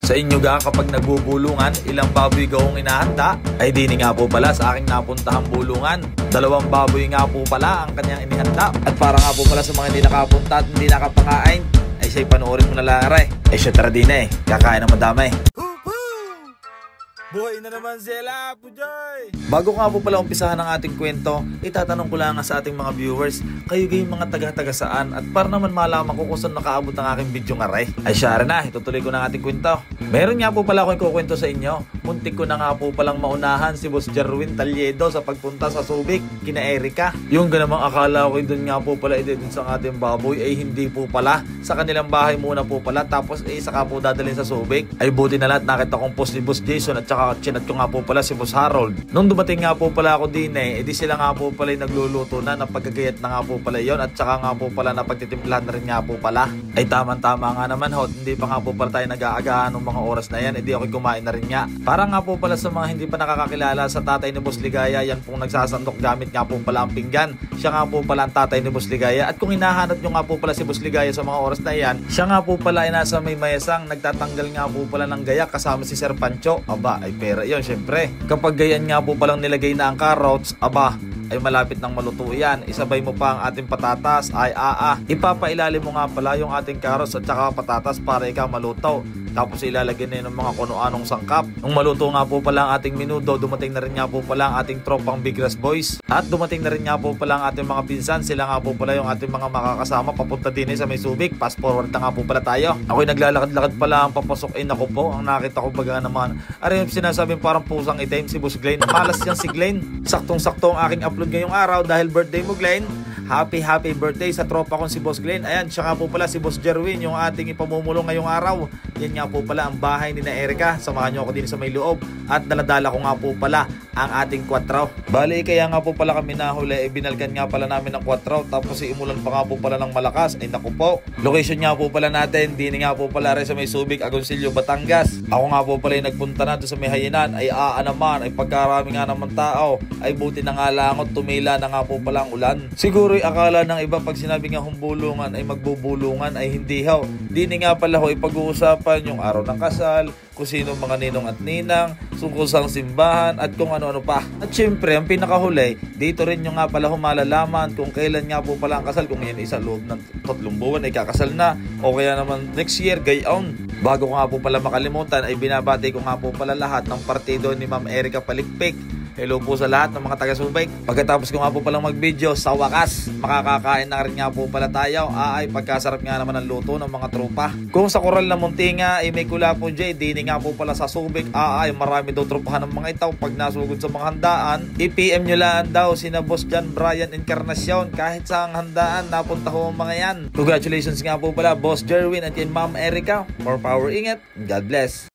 Sa inyo ga kapag nagbubulungan, ilang baboy gawong inahanda? Ay di nga po pala sa aking napuntahang bulungan. 2 baboy nga po pala ang kanyang inihanda. At para nga po pala sa mga hindi nakapunta at hindi nakapakain, ay siya'y panoorin mo na lare. Ay siya tara din kakain ng madamay. Buhay na naman sila, Pujoy! Bago nga po pala umpisahan ang ating kwento, itatanong ko lang sa ating mga viewers, kayo gayong mga taga-taga saan at para naman malaman ko kung saan nakaabot ang aking video nga rin. Ay siya na, itutuloy ko na ang ating kwento. Meron nga po pala akong ikukwento sa inyo. Muntik ko na nga po palang maunahan si Boss Jerwin Taliedo sa pagpunta sa Subic, kina Erica. Yung ganamang akala ko doon nga po pala din sa ating baboy ay hindi po pala. Sa kanilang bahay muna po pala tapos saka po dadalhin sa Subic. Ay buti na lahat nakita kong post ni Boss Jason at saka chinat ko nga po pala si Boss Harold. Nung dumating nga po pala ako din edi sila nga po pala nagluluto na, napagkagayat na nga po pala yon at saka nga po pala napagtitimplahan na rin nga po pala. Ay tama-tama nga naman ho, hindi pa nga po pala tayo nag-aagahan ng mga oras na yan, edi ako'y kumain na rin nga. Para nga po pala sa mga hindi pa nakakakilala sa tatay ni Boss Ligaya, yan pong nagsasandok gamit nga po pala ang pinggan. Siya nga po pala ang tatay ni Boss Ligaya at kung hinahanap nyo nga po pala si Boss Ligaya sa mga oras na yan, siya nga po pala ay nasa may mayasang nagtatanggal nga po pala ng gaya kasama si Sir Pancho. Aba ay pera yon syempre. Kapag gayan nga po palang nilagay na ang carrots, aba ay malapit ng maluto yan. Isabay mo pa ang ating patatas, ay ipapailalim mo nga pala yung ating carrots at saka patatas para ikaw maluto. Tapos ilalagyan na ng mga kuno-anong sangkap. Nung maluto nga po pala ang ating menudo, dumating na rin nga po pala ang ating tropang Big Grass Boys. At dumating na rin nga po pala ang ating mga pinsan. Sila nga po pala yung ating mga makakasama papunta din sa may Subic. Fast forward na nga po pala tayo. Ako'y naglalakad-lakad pala ang papasok. Ako po, ang nakita ko baga naman. Aray yung sinasabing parang pusang itim si Boss Glenn. Malas yan si Glenn. Saktong-sakto ang aking upload ngayong araw dahil birthday mo, Glenn. Happy birthday sa tropa kong si Boss Glenn. Ayan, siya nga po pala si Boss Jerwin, yung ating ipamumulong ngayong araw. Yan nga po pala ang bahay ni na Erica. Samahan nyo ako din sa may loob. At daladala ko nga po pala ang ating 4. Bali, kaya nga po pala kami nahuli. Binalgan nga pala namin ng 4. Tapos imulan pa nga po pala ng malakas. Ay naku po. Location nga po pala natin. Dini nga po pala rin sa may Subic, Agoncillo, Batangas. Ako nga po pala yung nagpunta na doon sa may Hayinan. Ay naman. Ay pagkarami nga naman tao. Ay buti na nga lang at tumila na nga po pala ang ulan. Siguro akala ng iba pag sinabi nga humbulungan ay magbubulungan ay hindi ho. Dini nga pala ho ipag-uusapan yung araw ng kasal, kung sino mga ninong at ninang, tungkol sa simbahan at kung ano-ano pa. At syempre ang pinakahuli, dito rin yung nga pala humalalaman kung kailan nga po pala ang kasal, kung yan isa loob ng 3 buwan ay kakasal na o kaya naman next year gayon. Bago ko nga po pala makalimutan ay binabati ko nga po pala lahat ng partido ni Ma'am Erica Palikpik. Hello po sa lahat ng mga taga-Subic. Pagkatapos ko nga po palang mag-video, sa wakas, makakakain na rin nga po pala tayo. Ay pagkasarap nga naman ang luto ng mga tropa. Kung sa Coral na Muntinga, may kula po dyan, dini nga po pala sa Subic. Ay marami daw tropahan ng mga itaw pag nasugod sa mga handaan. I-PM nyo lang daw sina Boss John Brian Encarnacion. Kahit sa ang handaan, napunta ho ang mga yan. Congratulations nga po pala, Boss Jerwin at yan Ma'am Erica. More power, ingat. God bless.